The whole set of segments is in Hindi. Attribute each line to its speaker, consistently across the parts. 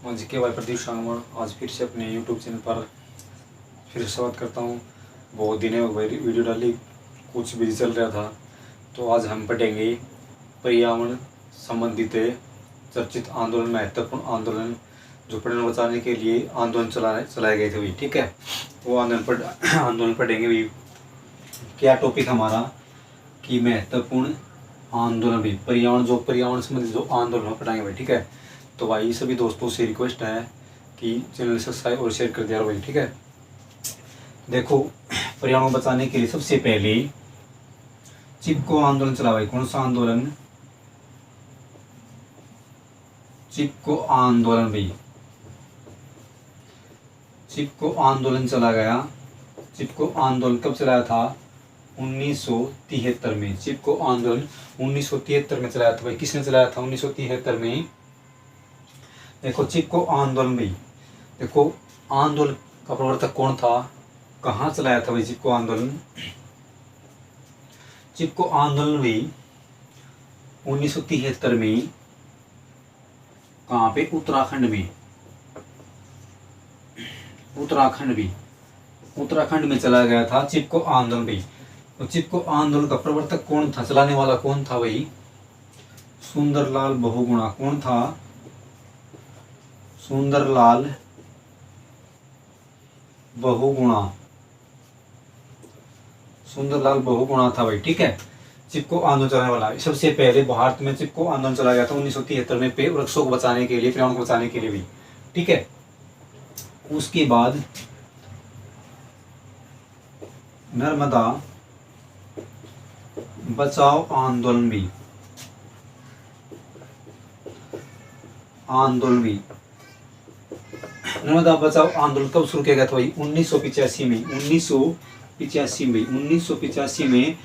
Speaker 1: मैं जी के वाई प्रदीप शांगमण आज फिर से अपने यूट्यूब चैनल पर फिर से स्वागत करता हूँ। बहुत दिन हो गए वीडियो डाली, कुछ बिजी चल रहा था। तो आज हम पढ़ेंगे पर्यावरण संबंधित चर्चित आंदोलन, महत्वपूर्ण आंदोलन जो पर्यावरण बचाने के लिए आंदोलन चलाए गए थे वही। ठीक है, वो आंदोलन पढ़ेंगे भी। क्या टॉपिक हमारा कि महत्वपूर्ण आंदोलन भी पर्यावरण संबंधित जो आंदोलन पढ़ाएंगे भाई। ठीक है, तो भाई सभी दोस्तों से रिक्वेस्ट है कि चैनल सब्सक्राइब और शेयर कर दिया भाई। ठीक है, देखो पर्यावरण बचाने के लिए सबसे पहले चिपको आंदोलन चला भाई। कौन सा आंदोलन? चिपको आंदोलन भाई। चिपको आंदोलन चला गया। चिपको आंदोलन कब चलाया था? 1973 में। चिपको आंदोलन 1973 में चलाया था भाई। किसने चलाया था 1973 में? देखो चिपको आंदोलन भाई, देखो आंदोलन का प्रवर्तक कौन था, कहाँ चलाया था भाई चिपको आंदोलन? चिपको आंदोलन भी 1973 में कहाँ पे? उत्तराखंड में। उत्तराखंड में चला गया था चिपको आंदोलन भी। तो चिपको आंदोलन का प्रवर्तक कौन था, चलाने वाला कौन था भाई? सुंदरलाल बहुगुणा। कौन था? सुंदरलाल बहुगुणा। सुंदरलाल बहुगुणा था भाई। ठीक है, चिपको आंदोलन चलाने वाला। सबसे पहले भारत में चिपको आंदोलन चला गया था 1973 में, पे वृक्षों को बचाने के लिए, पर्यावरण को बचाने के लिए भी। ठीक है, उसके बाद नर्मदा बचाओ आंदोलन भी। नर्मदा बचाओ आंदोलन कब शुरू किया गया था भाई? 1985 में। 1985 में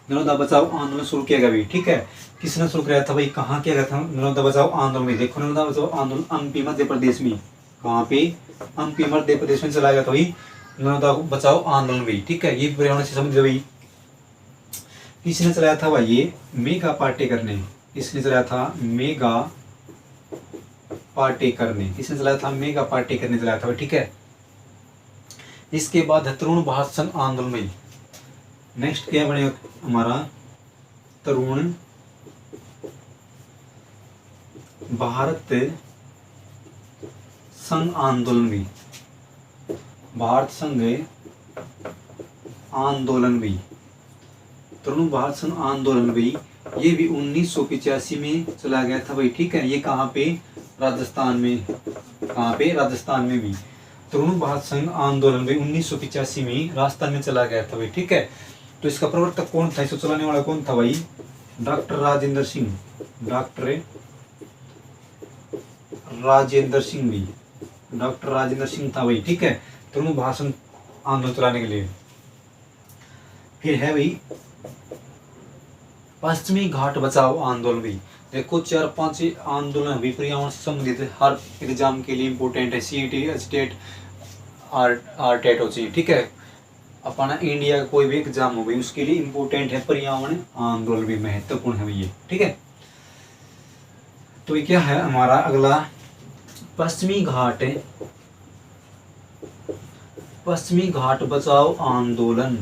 Speaker 1: नर्मदा बचाओ आंदोलन शुरू किया गया भाई। ठीक है, किसने शुरू किया था भाई? कहाँ किया गया था नर्मदा बचाओ आंदोलन में? देखो नर्मदा बचाओ आंदोलन एमपी मध्य प्रदेश में। कहाँ पे? एमपी मध्य प्रदेश में चलाया गया था भाई नर्मदा बचाओ आंदोलन भी। ठीक है, ये पर्यावरण से संबंधित भाई। किसने चलाया था भाई? ये मेघा पाटेकर ने। किसने चलाया था? मेघा पाटेकर ने। किसने चलाया था? मेघा पाटेकर ने चलाया था। ठीक है, इसके बाद है तरुण भारत संघ आंदोलन में। नेक्स्ट क्या बनेगा हमारा? तरुण भारत संघ आंदोलन भी। भारत संघ आंदोलन भी, तरुण भारत संघ आंदोलन भी, ये भी 1985 में चला गया था भाई। ठीक है, ये कहाँ पे? राजस्थान में। कहाँ पे? राजस्थान में भी तरुण भारत संघ आंदोलन भी 1985 में राजस्थान में चला गया था भाई। ठीक है, तो इसका प्रवर्तक कौन था, इसको चलाने वाला कौन था भाई? डॉक्टर राजेंद्र सिंह। डॉक्टर राजेंद्र सिंह भी, डॉक्टर राजेंद्र सिंह था भाई। ठीक है, तरुण भारत संघ आंदोलन चलाने के लिए। फिर है भाई पश्चिमी घाट बचाओ आंदोलन भी। देखो 4-5 आंदोलन भी पर्यावरण से संबंधित, हर एग्जाम के लिए इम्पोर्टेंट है। सीईटी, स्टेट, आरटेट हो चाहिए। ठीक है, अपना इंडिया का कोई भी एग्जाम हो गई उसके लिए इम्पोर्टेंट है पर्यावरण आंदोलन भी, महत्वपूर्ण है ये। ठीक है, तो ये क्या है हमारा अगला? पश्चिमी घाट बचाओ आंदोलन।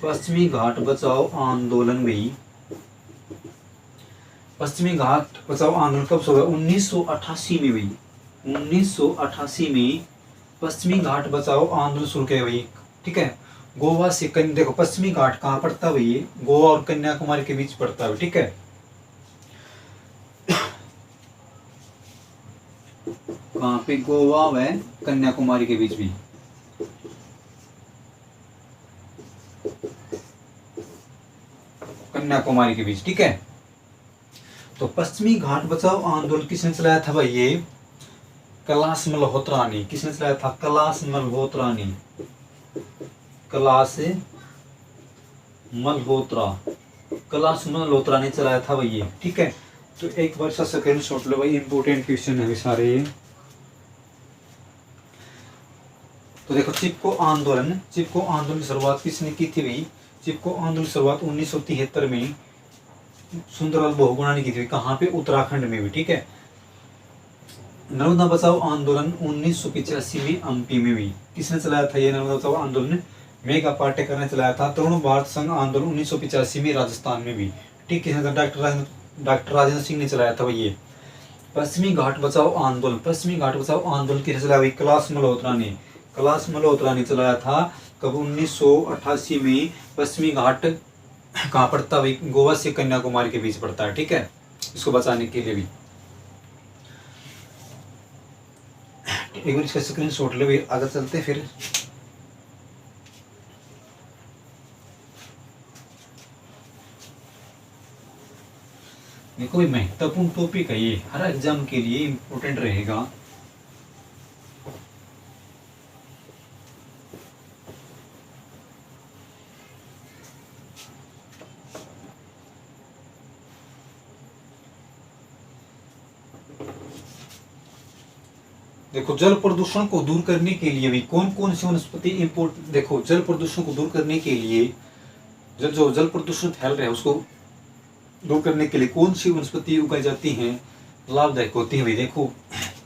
Speaker 1: पश्चिमी घाट बचाओ आंदोलन भी। पश्चिमी घाट बचाओ आंदोलन कब शुरू हुआ? 1988 में भाई। 1988 में पश्चिमी घाट बचाओ आंदोलन शुरू किया भाई। ठीक है, गोवा से देखो पश्चिमी घाट कहाँ पड़ता है भाई? गोवा और कन्याकुमारी के बीच पड़ता है। ठीक है, कहाँ पे? गोवा व कन्याकुमारी के बीच भी। कन्याकुमारी के बीच। ठीक है, तो पश्चिमी घाट बचाओ आंदोलन किसने चलाया था भाई? ये कैलाश मल्होत्रा ने। किसने चलाया था? कैलाश मल्होत्रा ने। कैलाश मल्होत्रा ने चलाया था भाई ये। ठीक है, तो एक बार सा स्क्रीनशॉट लो भाई, इंपोर्टेंट क्वेश्चन है सारे। तो देखो चिपको आंदोलन की शुरुआत किसने की थी भाई? चिपको आंदोलन की शुरुआत 1973 में सुंदरलाल बहुगुणा ने की थी। कहाँ पे? उत्तराखंड में भी। ठीक है, नर्मदा बचाओ आंदोलन 1985 में एमपी में हुई। किसने चलाया था ये नर्मदा बचाओ आंदोलन? मेघा पाटेकर ने चलाया था। तरुण भारत संघ आंदोलन 1985 में राजस्थान में भी, ठीक है, डॉक्टर राजेंद्र सिंह ने चलाया था ये। पश्चिमी घाट बचाओ आंदोलन, पश्चिमी घाट बचाओ आंदोलन किसने चलाया भाई? कैलाश मल्होत्रा ने चलाया था। कब? 1988 में। पश्चिमी घाट कहाँ पड़ता है भाई? गोवा से कन्याकुमारी के बीच पड़ता है, ठीक है, इसको बचाने के लिए भी। एक बार इसका स्क्रीन शॉट ले भाई, आगे चलते फिर। देखो भाई महत्वपूर्ण टॉपिक है ये, हर एग्जाम के लिए इम्पोर्टेंट रहेगा। देखो जल प्रदूषण को दूर करने के लिए भी कौन कौन सी वनस्पति इम्पोर्टेंट, देखो जल प्रदूषण को दूर करने के लिए, जो जल प्रदूषण फैल रहा है उसको दूर करने के लिए कौन सी वनस्पति उगाई जाती हैं, लाभदायक होती है भाई? देखो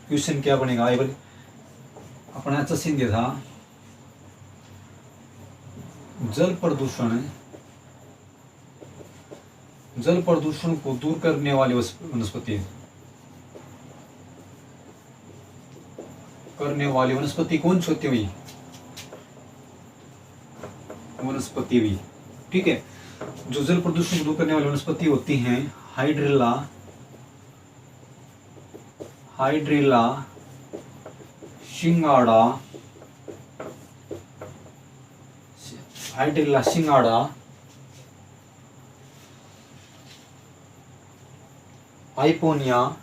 Speaker 1: क्वेश्चन क्या बनेगा, अपना अच्छा सीन दिया था, जल प्रदूषण को दूर करने वाली वनस्पति कौन सी होती हुई? वनस्पति भी, ठीक है। जो जल प्रदूषण को दूर करने वाली वनस्पति होती हैं, हाइड्रिला सिंगाड़ा, आइपोनिया,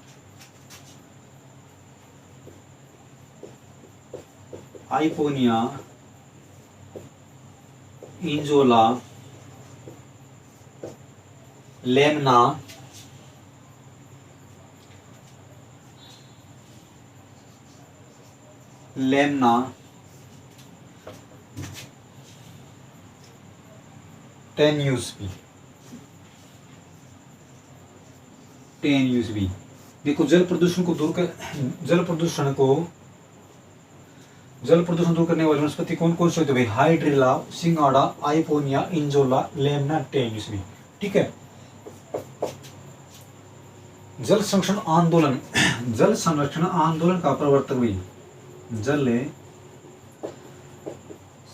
Speaker 1: इंजोला, लेमना, टेन्यूस भी। देखो जल प्रदूषण दूर करने वाली वनस्पति कौन कौन सी होती है भाई? हाइड्रिला, सिंगाड़ा, आइपोनिया, इंजोला, लेमना, टेन्यूस भी, ठीक है। जल संरक्षण आंदोलन का प्रवर्तक भी, जल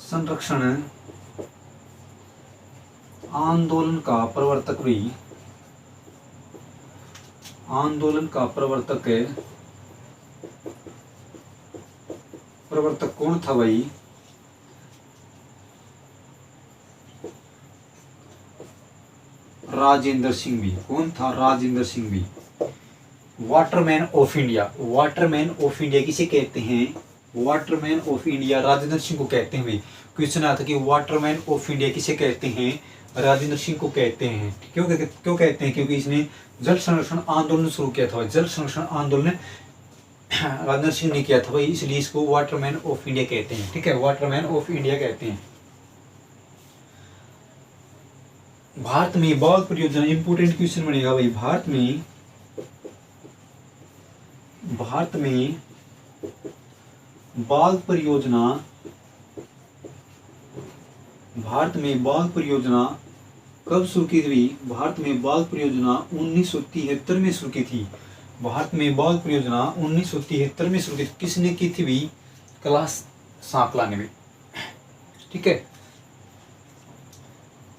Speaker 1: संरक्षण आंदोलन का प्रवर्तक कौन था भाई? राजेंद्र सिंह भी। कौन था? राजेंद्र सिंह भी। वाटरमैन ऑफ इंडिया किसे कहते हैं? Waterman of India Rajendra Singh को कहते हैं भाई। क्वेश्चन आया था कि वाटरमैन ऑफ इंडिया किसे कहते हैं? राजेंद्र सिंह को कहते हैं। क्यों कहते हैं? क्योंकि इसने जल संरक्षण आंदोलन शुरू किया था। जल संरक्षण आंदोलन राजेंद्र सिंह ने किया था भाई, इसलिए इसको वाटरमैन ऑफ इंडिया कहते हैं, ठीक है, वाटरमैन ऑफ इंडिया कहते हैं। भारत में बाघ परियोजना, इंपोर्टेंट क्वेश्चन बनेगा भाई। भारत में बाघ परियोजना कब शुरू की थी? भारत में बाघ परियोजना 1973 में शुरू की थी। भारत में बाघ परियोजना 1973 में शुरू की। किसने की थी भाई? कैलाश सांकला ने भी, ठीक है,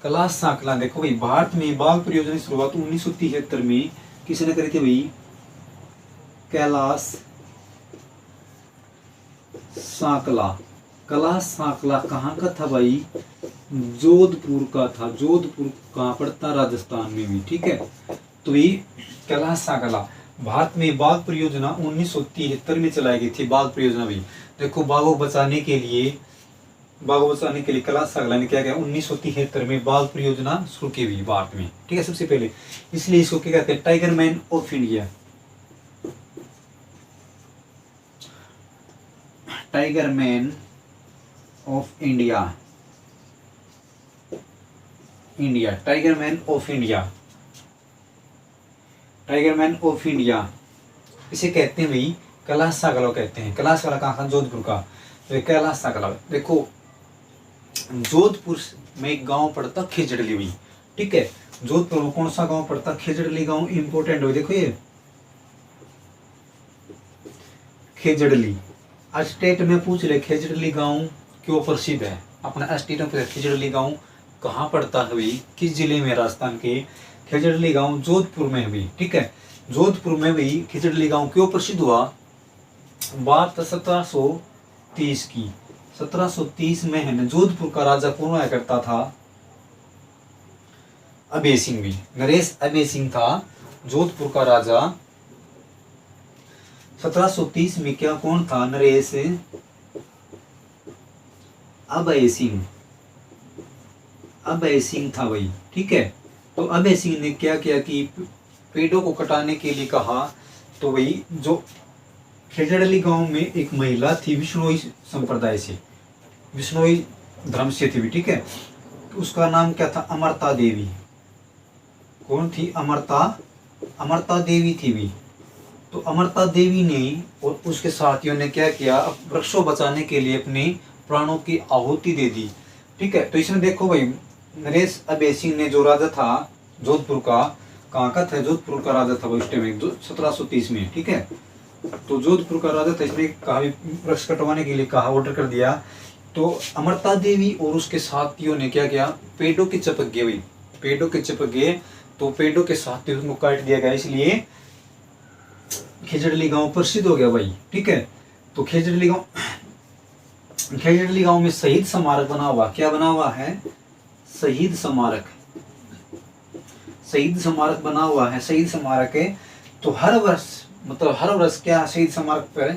Speaker 1: कैलाश सांकला। देखो भाई भारत में बाघ परियोजना की शुरुआत 1973 में किसने करी थी भाई? कैलाश सांकला। कैलाश सांकला कहाँ का था भाई? जोधपुर का था। जोधपुर कहाँ पड़ता? राजस्थान में भी, ठीक है। तो ये कैलाश सांकला। भारत में बाघ परियोजना 1973 में चलाई गई थी। बाघ परियोजना भी, देखो बाघों को बचाने के लिए कैलाश सांकला ने क्या किया? 1973 में बाघ परियोजना शुरू की हुई भारत में, ठीक है, सबसे पहले। इसलिए इसको क्या कहते हैं? Tiger man of India. Tiger man of India, tiger man of India इसे कहते हैं भाई कैलाश कलाव कहते हैं। कैलाश कला कहाँ का? जोधपुर का। तो ये कैलाश कलाव। देखो जोधपुर में एक गांव पड़ता खेजड़ली हुई, ठीक है। जोधपुर में कौन सा गांव पड़ता? खेजड़ली गांव इंपोर्टेंट हो। देखो ये खेजड़ली, स्टेट में पूछ ले खेजड़ली गांव क्यों प्रसिद्ध है, अपना स्टेट में खेजड़ली गांव कहाँ पड़ता है भाई, किस जिले में? राजस्थान के। खेजड़ली गांव जोधपुर में हुई, ठीक है। जोधपुर में भी खेजड़ली गांव क्यों प्रसिद्ध हुआ? बात 1730 की। 1730 में है ना, जोधपुर का राजा कौन हुआ करता था? अभय सिंह भी, नरेश अभय सिंह था जोधपुर का राजा। 1730 में क्या कौन था? नरेश अभय सिंह। अभय सिंह था भाई, ठीक है। तो अभय सिंह ने क्या किया कि पेड़ों को कटाने के लिए कहा। तो भाई जो खेजड़ली गांव में एक महिला थी विष्णोई संप्रदाय से, विष्णोई धर्म से थी, ठीक है। उसका नाम क्या था? अमरता देवी। कौन थी? अमरता देवी थी भी। तो अमरता देवी ने और उसके साथियों ने क्या किया? वृक्षों बचाने के लिए अपने प्राणों की आहुति दे दी, ठीक है। तो इसमें देखो भाई नरेश अभय सिंह ने जो राजा था जोधपुर का, कहाँ का था? जोधपुर का राजा था उस टाइम में 1730 में, ठीक है। तो जोधपुर का राजा था, इसने कहा वृक्ष कटवाने के लिए कहा, ऑर्डर कर दिया। तो अमरता देवी और उसके साथियों ने क्या किया? पेड़ों के चिपक गए भाई, पेड़ों के चिपक गए। तो पेड़ों के साथियों को काट दिया गया, इसलिए खेजड़ली गांव प्रसिद्ध हो गया भाई, ठीक है। तो खेजड़ली गांव में शहीद स्मारक बना हुआ। क्या बना हुआ है? शहीद स्मारक। शहीद स्मारक बना हुआ है, शहीद स्मारक है। तो हर वर्ष, मतलब हर वर्ष क्या शहीद स्मारक पर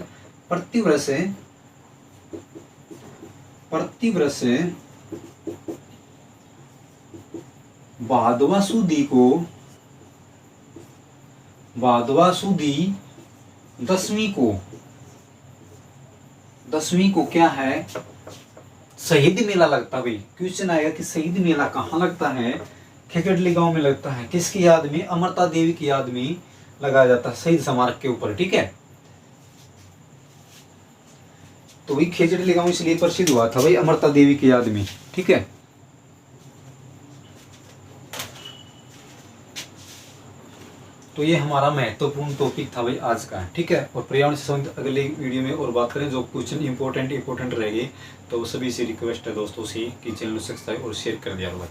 Speaker 1: प्रति वर्ष भादवा सुदी 10वीं को क्या है? शहीद मेला लगता है भाई। क्वेश्चन आएगा कि शहीद मेला कहाँ लगता है? खेजड़ली गांव में लगता है। किसकी याद में? अमरता देवी की याद में लगाया जाता है, शहीद स्मारक के ऊपर, ठीक है। तो वही खेजड़ली गांव इसलिए प्रसिद्ध हुआ था भाई अमरता देवी की याद में, ठीक है। तो ये हमारा महत्वपूर्ण टॉपिक था भाई आज का, ठीक है। और पर्यावरण से संबंधित अगले वीडियो में और बात करें, जो क्वेश्चन इंपॉर्टेंट रहेंगे। तो सभी से रिक्वेस्ट है दोस्तों से कि चैनल सब्सक्राइब और शेयर कर दिया भाई।